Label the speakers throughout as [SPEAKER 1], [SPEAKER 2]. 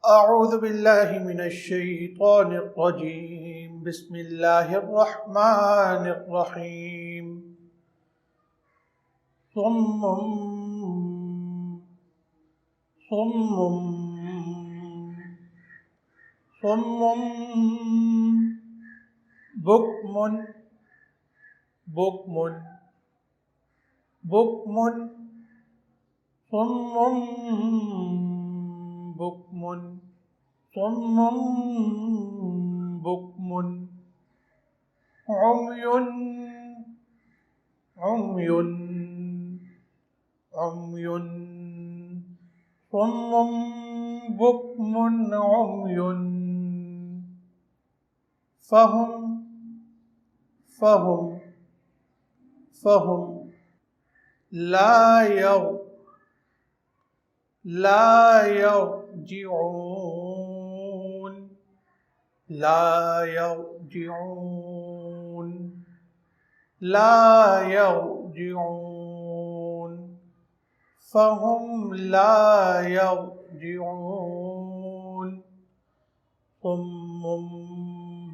[SPEAKER 1] أعوذ بالله من الشيطان الرجيم. بسم الله الرحمن الرحيم. صم صم صم بكم بكم بكم صم بكم صم بكم عمي عمي عمي صم بكم عمي فهم لا يرجعون فهم لا يرجعون صم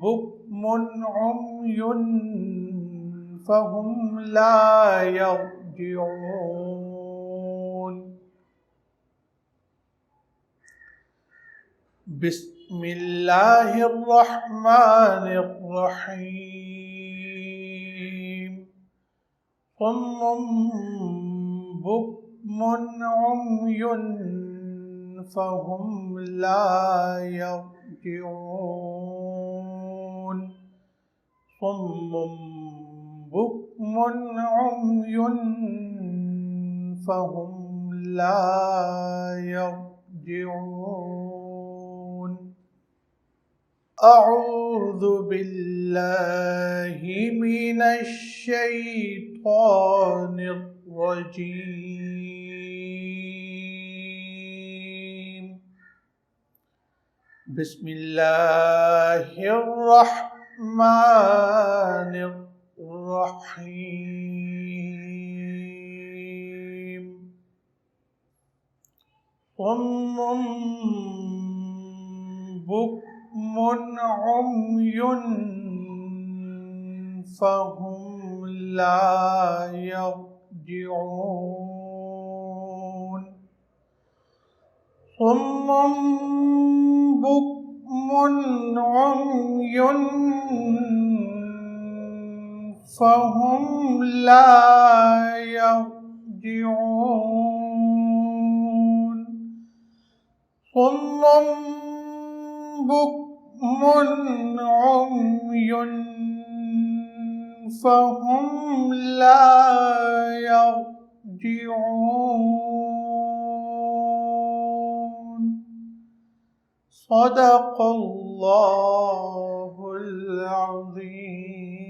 [SPEAKER 1] بكم عمي فهم لا يرجعون. بسم الله الرحمن الرحيم. صم بكم عمي فهم لا يرجعون صم بكم عمي فهم لا يرجعون. أعوذ بالله من الشيطان الرجيم. بسم الله الرحمن الرحيم. صم بكم عمي فهم لا يرجعون صم بكم عمي فهم لا يرجعون صم بكم عمي فهم لا يرجعون. صدق الله العظيم.